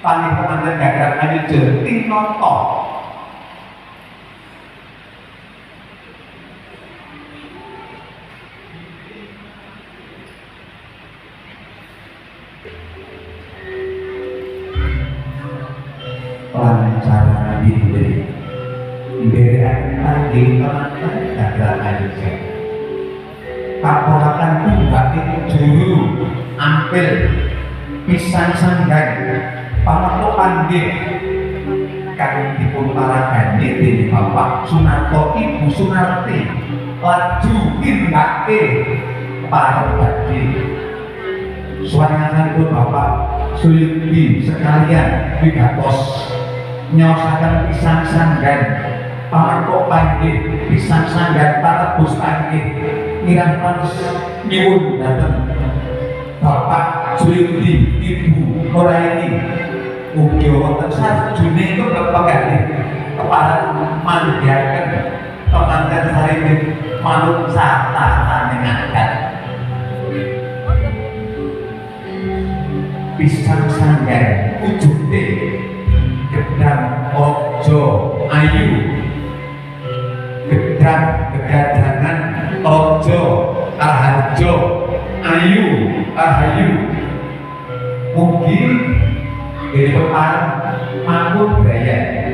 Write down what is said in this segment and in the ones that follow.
Pani pengantin gagal ayu jenting nonton lancaran diri tadi pengantin gagal ayu jenting kaporakan tunggak juru ampil pisang sanggan pamato panggih kang dipun paragani dening Bapak Sunarto Ibu Sunarti laju tindake para badhe suwanganipun Bapak Suyudi sekalian wigatos nyosaken pisang sanggan pamato panggih pisang sanggan para bus panggih kirang pantes nyuwun dhateng Bapak Suyudi Ibu Nuraini ugi wonten sajune kepegangan kepala mandhaken pengantin saripun manut sarta panjenengan pisang sanggan wujude gedang ojo ayu gedang gegadangan ojo arjo ayu ahayu mugi dari depan mampu gaya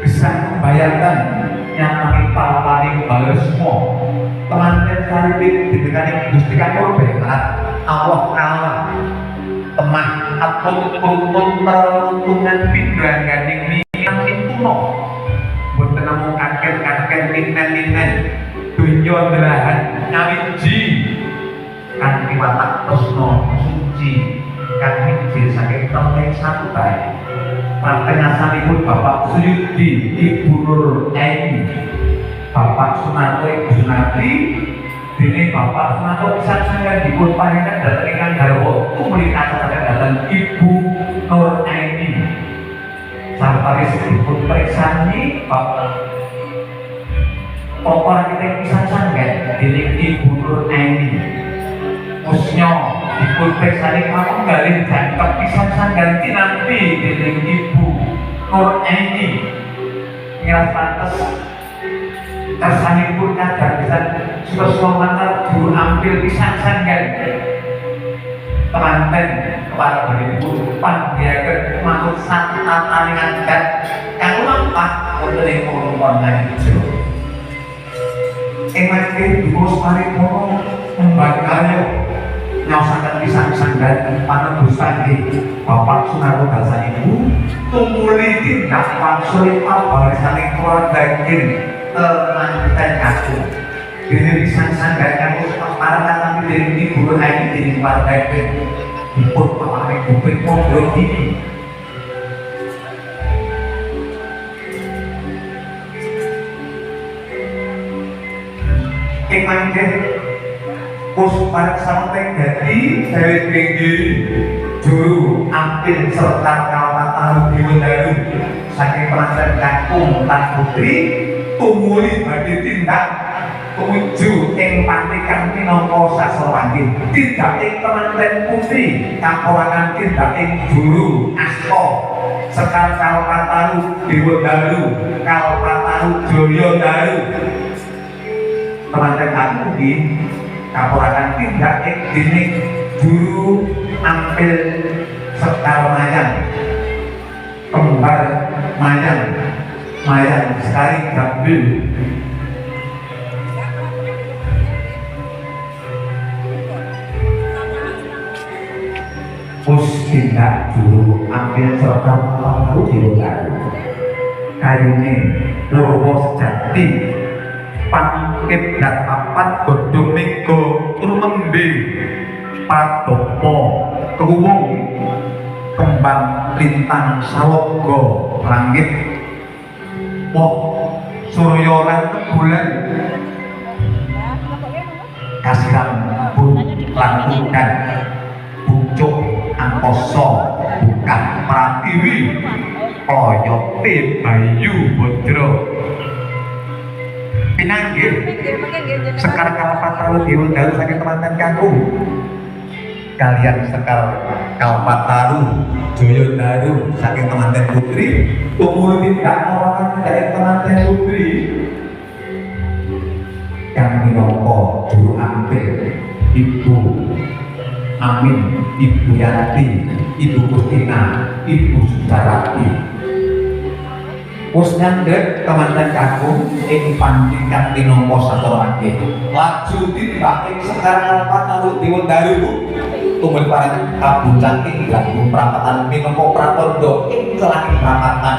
bisa membayarkan yang paling paling balas semua teman-teman saripun diberikan gustikan korban Allah Allah temah atau peruntungan pindang ganding yang itu no buat nemu kakek linen dunia belahan nyawiji kan watak tresno suci kan hijil saking temeng satu baik pantengasanipun Bapak Suyudi Ibu Nuraini Bapak Sunarto Ibu Sunarti dene Bapak Sunarto pisan sanggan dipun paringan dhateng ingkang garwa tumuli kasareyan dhateng Ibu Nuraini sawetawis dipun preksani Bapak Bapak kita pisan sanggan dening Ibu Nuraini musnya dipun preksani kamu galih jangkep pisan sanggan tinampi dening Ibu Nuraini ngira pantes kersanipun kadang pisan suweswa mata guru ambil pisan sanggan temanten para beribu panggihaken manut satataning adat kang lampah wonten ing panggonan ijo ing mangke dipun paripurna membakaryo nyosaken pisang sanggan panebus tangge Bapak Sunarto Dasanibu tumuli tindak pangsuli pabarisaning keluarga ing temanten aku dene pisang sanggan kanggo parangan dening Ibu Nuraini dening keluarga ing dipun paring bukit mondro iki ing mangke Pusparek sampai dadi dawet tinggi juru ampil serta kawataru diwendaru saking pengantin kakung tan putri tumuli badhe tindak tuju ing pantikan minangka sasrawangi tindak ing pengantin putri kaporangan tindak ing juru asta sekar kawataru diwendaru kawataru joyodaru pengantin kakung iki kaporangan tindak dening juru ampil sekar mayang kembar mayang sekali gambil pus tindak juru ampil serta lalu diwendaru kayune loro sejati pangkit dan papat godhong mega rumembe padopo kruwung kembang lintang saloga langit woh surya lan bulan kasiran pun lantukan pucuk angkasa bukan pratiwi oyote bayu bodro pinanggih sekar kalpataru diwendaru saking temanten kakung kalian Sekar Kalpataru Joyodaru saking temanten putri tumuli tidak orang dari temanten putri yang minangka juru ampil Ibu Amin, Ibu Yanti, Ibu Kustina, Ibu Sudarati wis nyandhet temanten kakung ing pantingkat minangka satorake laju timbake Sekar Kalpataru Joyodaru tumel parang kabucan ing ganggu prapatan minangka pratandha ing celahing prapatan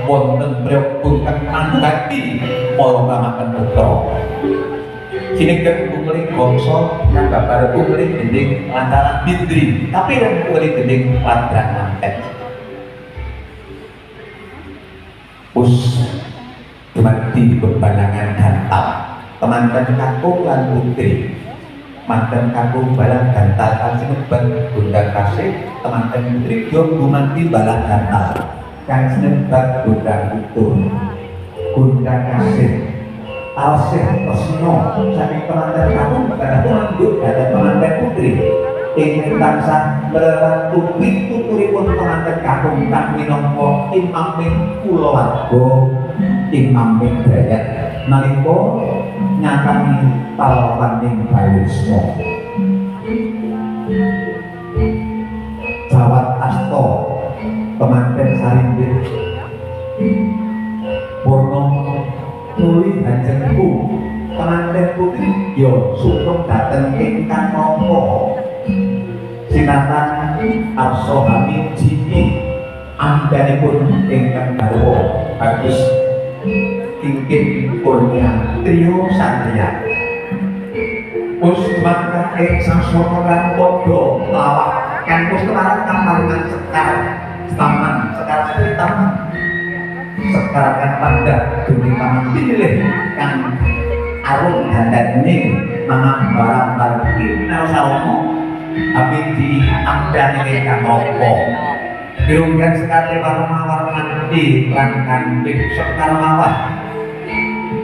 wonten priya punten manggati para pamaken putra sinengken kukuling bangsa nang babar kukuling gending lantaran bindri tapi ren kukuling gending ladran manten us dumadi bebanangan gantal temanten kakung lan putri manten kakung balang gantal kang sinebat Gondang Kasih temanten putri yo dumadi balang gantal kang sinebat Gondang Utur Gondang Kasih Alsih Tresno saking temanten kakung badhe mandhut dhateng temanten putri ingkang tansah mleretu pituturipun temanten kakung kang minangka imaming kulawarga imaming brayat nalika nyatani palawaning Balisma Jawat Asta temanten Sarimbit Purna Tuli Hanjengku temanten putri ya suprung dhateng ingkang nampa sinatan Arsa Hamid Jini amdanipun ingkang garwa bagus Kingkin Kurnia Trio Satria us mangka ing sasana lan padha lawak kan pustaran kamaringan Sekar taman Sekar Sri taman Sekar kan pada dunia taman pilih kan arung dandane manang barang barang nasaono abi di amdane ingkang napa dirunggan sekali warna-warna nanti langkan Sekar mawar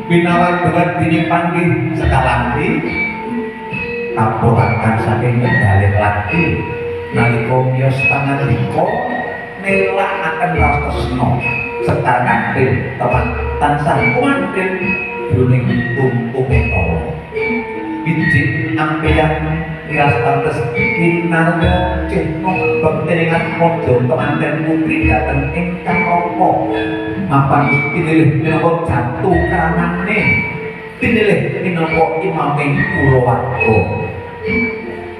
binawan dengan dini panggih sekalanti kapurakan saking kendalin lagi nalika miyos pangalika nelak akan Rasesna Sekar kanthi teman tansah kumanten jroning tumpuke kala bijik ampeyan rias pantes kinarya cehno bekteningan modho temanten putri dhateng ingkang apa mapan pinilih minangka jatuh karamane pinilih minangka imaming kulawarga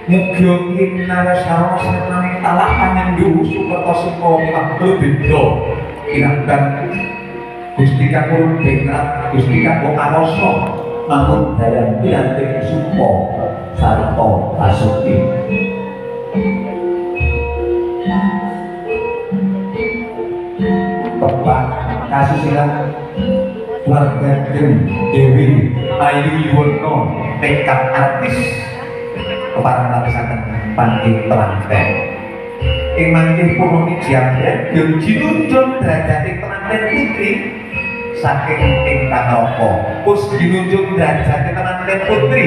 mugia kinarya sarana seneng talak panyendu Sukertosika miwah beda kinabang Gusti Kakung Bengrat Gusti Kakung Arasa mangun dayan pilantik supa sarta basuki Bapak kasusilan keluarga Dewi Ayu Yuwono tekad artis keparang lapisaken panggih temanten ing manggih puruni jambret yo jinunjung derajate temanten putri saking ingkang napa us jinunjung derajate temanten putri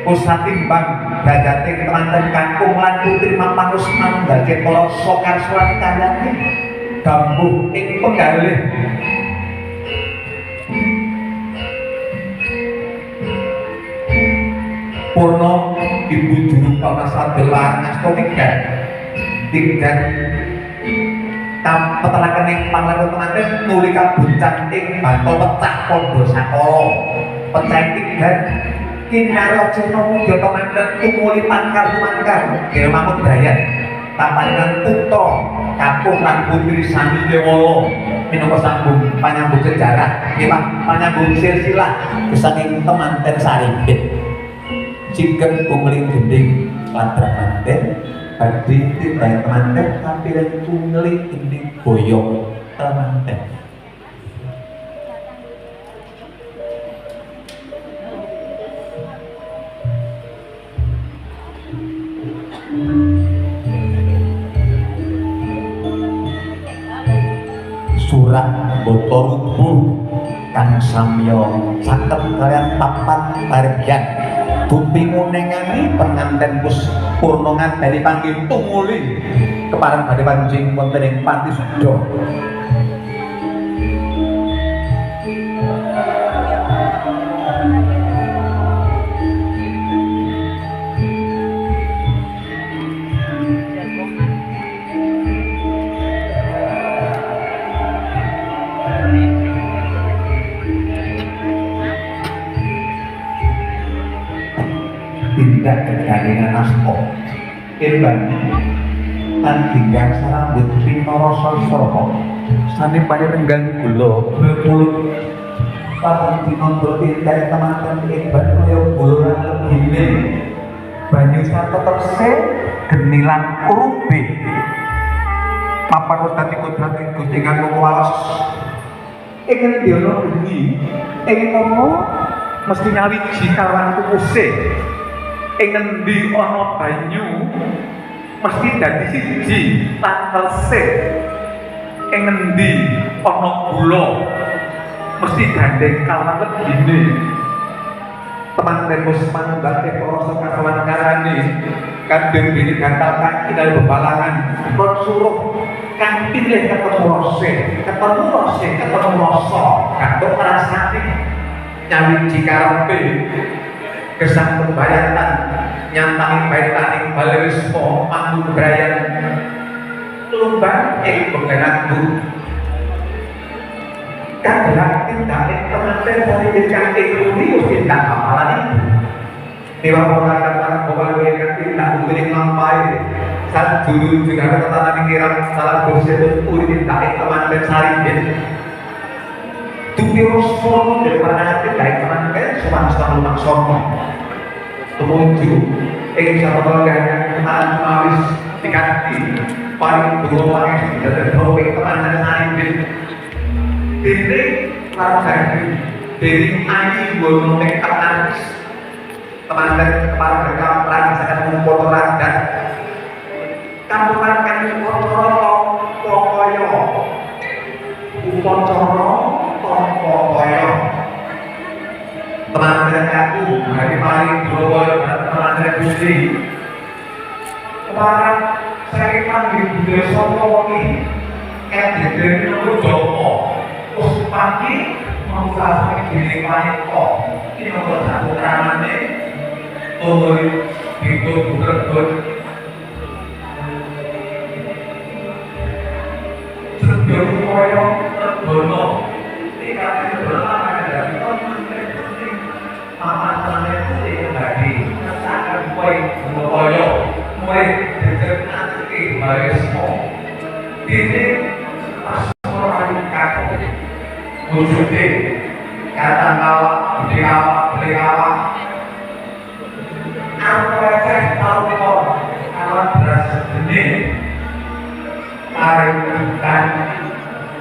us satimbang derajate temanten kakung lan putri mapanus manunggal cetara Sekar Suwani karyane dambuh ing penggalih Purna Ibu Juru Pamasadelan Asta tinggal petelaken ing panglaku temanten nuli kabuncang ing bantol pecah padha sakala pecah tinggal kinarya cena muga temanten tumuli pangkar nggih manut brayat tampanan putra kakung lan putri sami dewala minangka sambung panyambung sejarah nggih Pak panyambung silsilah saking temanten Sarimbit Cingken Kumeling Gending Ladra manten badhe timbang temanten tampilan Kumeling Gending boyong temanten surat boto rubuh kang samya caket kalian papat bargian bumi ngunengani penganten pus purnongan dari panggil tumuli keparang badhe panjing wonten ing Panti Suda. Tindak kedagingan aspok kembang lan tinggang sarambut pinara sastra sane panirenggang gula bemulut papan dinondo tindak teman-teman kembang kaya buluran lebine banyu sarta terse genilan urube papan dadi kodrat Gusti kanggo waras ing dina bengi ing kono mesti nyawiji kawan kupuse ing ngendi ana banyu mesti dadi siji lan resik ing ngendi ana gula mesti gandeng kawan legine teman tembus manunggal para sekawan karane kadang dene gantal kaki dalam bebalangan rot suruh kang pilih ketemu rose ketemu rasa kadang rasane nyawiji karepe kesang pembayatan nyantangi baitaning balerismo mandu brayan lumbang pengenanku kadang tindakin teman-teman dari bidang ekonomi tindak amalan itu dewa mengatakan bahwa mereka tindak memberi lampai saat dulu juga ada tatanan pikiran salah bersebut tindakin teman-teman saringan Tubios fono daripada nanti dari teman-teman semasa lunak sono menuju satu bagian awis diganti paling dua paling dan berbagai teman-teman saringan ini larang dari ayi gunung tekad teman-teman kepala mereka merasakan mengotoran dan kampuran kami kotor pokoyo upocoro pokoyo teman-teman aku dari paling dua teman-teman Gusti kemarin saya panggil budaya sopo ini dari nomor Joko terus pagi mau kasih diri paling kok ini nomor satu terangannya tunggu itu bukan sebelum koyo terbono tidak berlaku dari teman-teman aman-aman itu tadi rasakan koyo mulai diceritakan barismo ini orang kaku wujudnya kata kawa beli kawa apa saya tahu kok kalau beras jenis tarik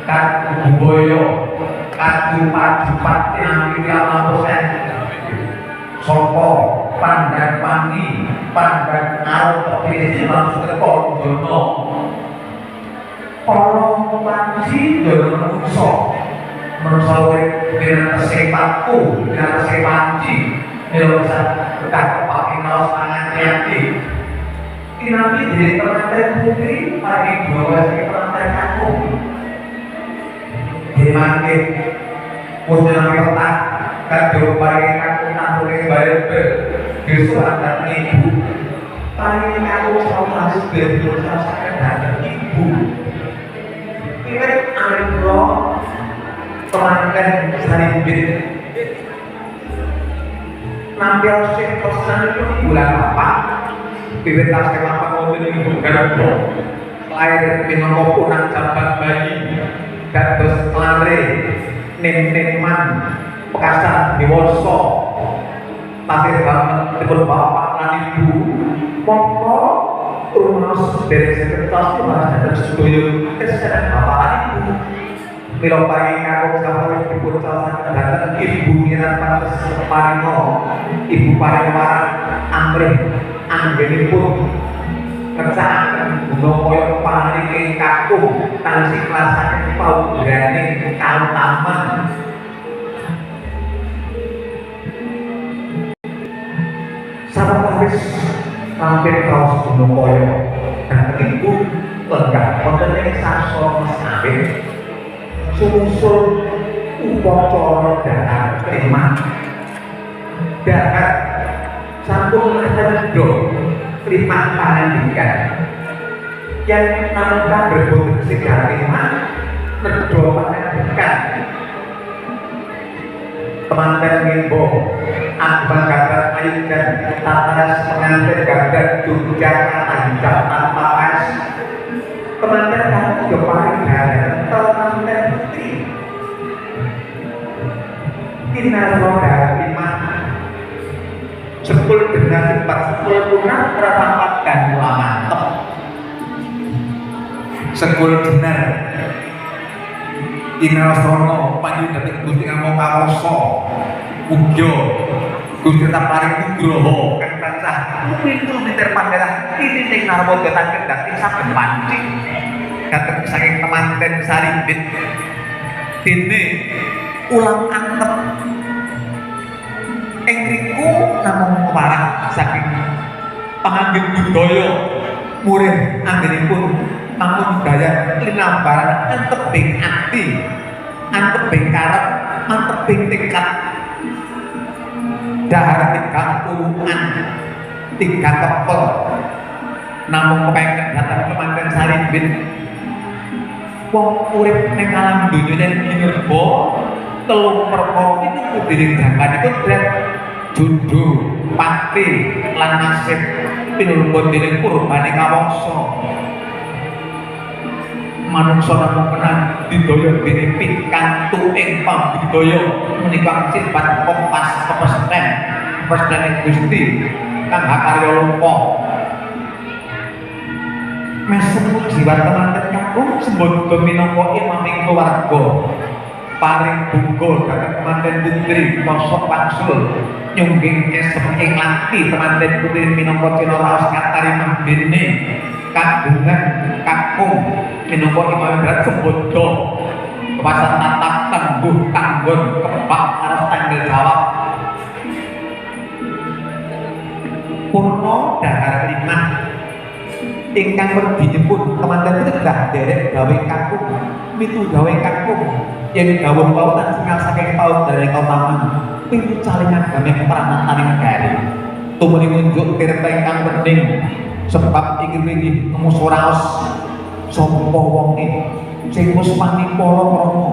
kan boyo jupat yang 30% sopo pandang pangi pandang arep pilih langsung ke Pondono orang panci dono menungso dengan sepatu dengan sepanci bisa dekat pakai kaos tangan hati nanti jadi pengantin putri pagi 12 pengantin aku dimanggil punya kotak kado pagi aku nanturin bayar bel besok ada ibu pagi aku selalu harus berusaha datang ibu ini alibro pengantin sarimbit nampil sektosan itu bulan apa Bibit tas kelapa mobil ibu garbo lahir minangka punang jabat bayi dados lare ning-ningman pekasan diwasa tasih banget dipun bapak lan ibu mongko rumus dari sekretariat malah dados sedaya kesehatan bapak lan ibu mila paring kanggo sampeyan dipun sasaran dhateng ibu ngiran pantes paringa ibu paring marang amrih anggenipun kerjaan gunung koyok paling kakung tansi kelasannya paudraning kautaman sahabat Paris hampir kaos gunung koyo dan ibu lenggah wonten ing sasana sawit sumusul upacara dahar terima dahar sampun redo terima pangandikan yang namanya berbunyi segala terima redo pangandikan teman-teman ngimbo abang gagal ayu dan tataras pengantin gagal Yogyakarta hijab tanpa pas teman-teman kamu juga paling dari teman-teman putri Ina roda lima 10 benar 10 punah terapat dan mulai mantep 10 benar Ina Sono panju dapat Gusti Kamo Kawoso Ugyo Gusti Taparing Nugroho kang tansah pintu diterpan darah ini ning narwa datan kendang ing saben pancing dateng saking temanten Sarimbit dene ulang antep ing riku namung keparang saking panganggit budaya murid anggenipun namun daya linambaran anteping ati anteping karep anteping tingkat dahar tingkat urungan tingkat kepel namun kepengen datang kemanten Sarimbit wong urip ning alam donya yen minerba telung perkara iki kudu jangkane kudrat judu pati lan nasib pinulungan dening purbane kawasa manungsa namung kenal didaya dene pikantuk ing pambudaya menika sifat kompas kepesten Gusti kang hakarya lupa mesem jiwa teman-teman kakung sembun minangka imaming keluarga paring bunga dhateng temanten putri kosok pangsul nyungging esem ing lati temanten putri minangka cinaraos katarimah dene kagungan kakung minangka imam berat sembodho kepasan tatap tangguh tanggon kebak aras tanggal jawab purna dahar limah ingkang werdi nyebut teman-teman tedah derek gawe kakung mitu gawe kakung yen dawuh pautan singal saking paut dari kautaman pintu calingan gamek pramataning negari tumuni ngunjuk tirta ingkang bening sebab inggih-inggih nemu suraos sapa wonge sing wis manipala krama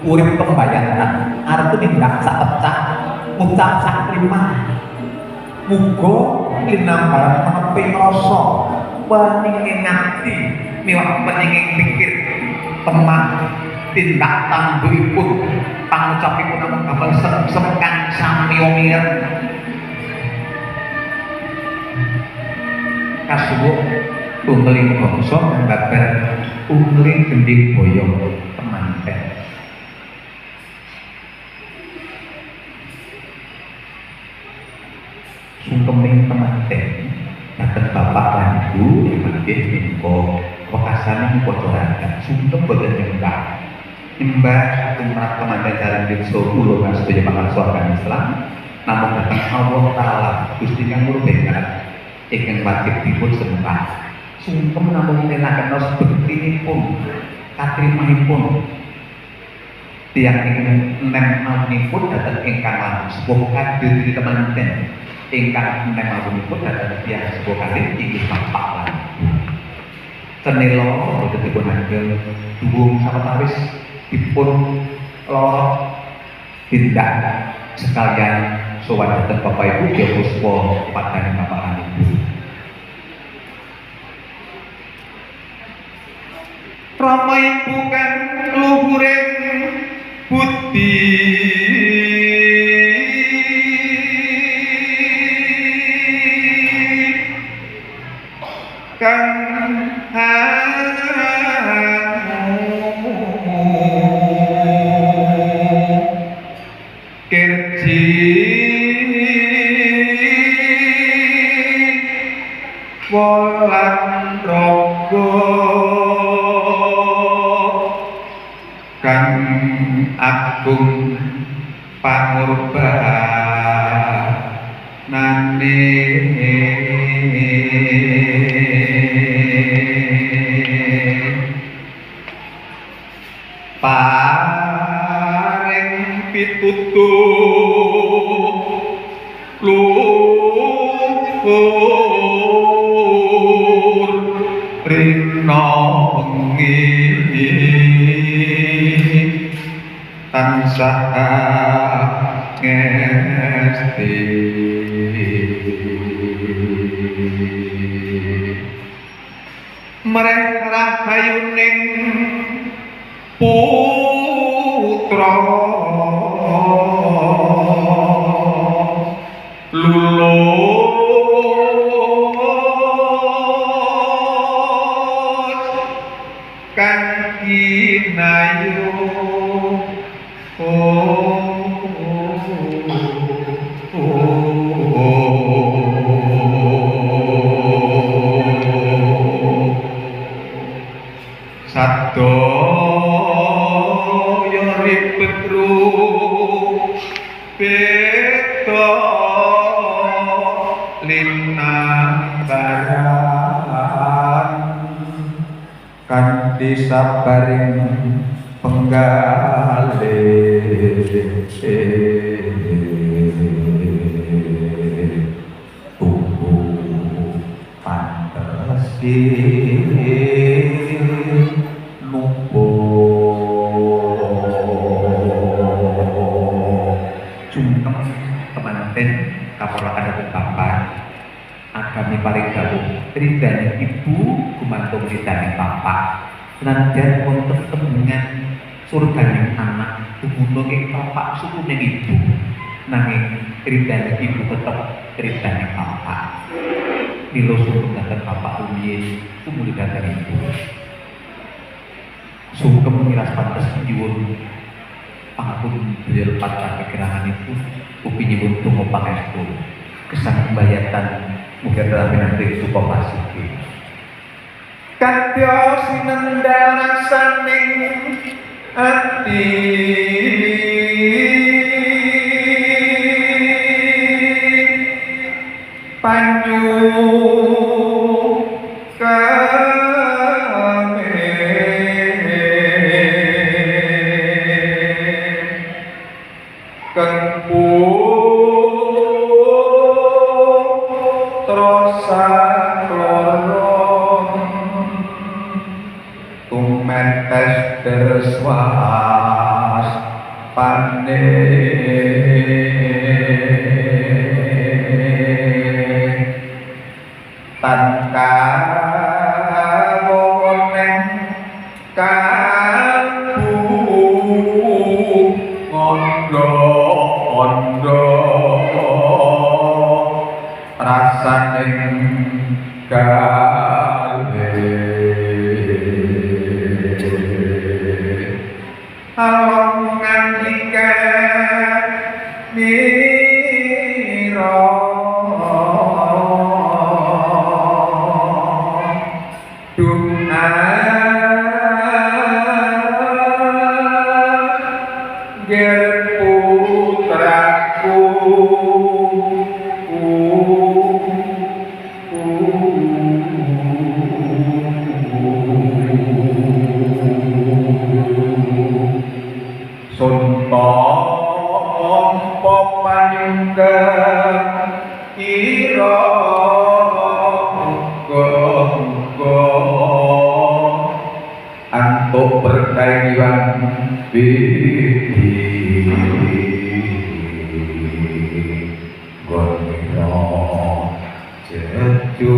urip pembayaran arep tindak sak pecah ngucap sak limah muga linambaran menepi rasa peninging ati miwah peninging pikir temah tindak tanduripun pangucapipun namung gambar semekan samiyomir kasuwuk tunggeling bangsa babar ungling gending boyong temanten sungkeming temanten dateng bapak lan ibu inggih menika wekasane upacara sungkem boten nyembah tumrap temanten Sarimbit kula lan sedaya pangarsa Islam namung dateng Allah taala Gusti kang murbengat ingkang wajib dipun sembah sungkem namung nelaken sebektinipun katrimahipun tiyang ingkang nem awunipun dhateng ingkang lampah sepuh kadir diri temanten ingkang nem awunipun dhateng tiyang sepuh kadir inggih bapak lan cenela boten dipun anggel duwung sawetawis dipun lorot tindak sekalian sowan dhateng bapak ibu ya puspa padhane bapak lan ibu Rama ibu kan luhuring budi kang kerji wolan rogo kang agung pangurbanane paring pitutur luhur rina wengi tansah ngesti mreh rahayuning putra lulus kang kinayu sadaya ribet beda linambaran kanthi sabaring penggalih tubuh pantesi Jungkem temanten kaponakan dhateng bapak agami paring dawuh tridane ibu gumantung tridane bapak senajan wonten tembungan surganing anak dumunung ing bapak sukuning ibu nanging tridane ibu tetep tridane bapak mila sungkem dhateng bapak rumiyin tumuli dhateng ibu sungkem miras pantes nyuwun pangapun beliau patah kegerangan itu upi nyuwun tunggu pangestu kesan pembayatan mungkin dalam nanti suka pasiki kadya sinendang rasaning ati panyu terswas pane tanka woneng kalbu ondo rasaning alongan ika mira dunga ger putraku ira antuk berkaiwan widi gonira jeju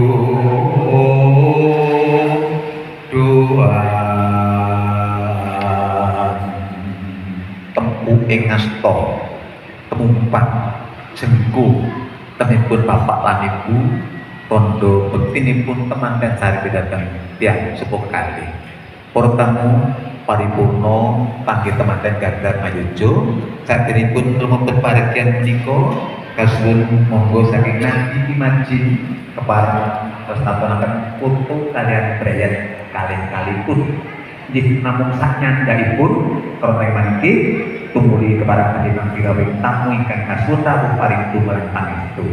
duan tempu ing asta temumpang jengku temipun bapak lan ibu tondo bektinipun temanten sari dateng tiang sepuh kali para tamu paripurna panggih temanten gandar mayojo saderengipun lumebet paregian menika kasuwun monggo saking nadi imajin kepareng restatonaken foto kalian brayat kalih-kalihipun nggih namung saknyandhaipun kroning maniki tumuli kepareng panjenengan pirawing tamu ingkang kasuta paring dumarang pangestu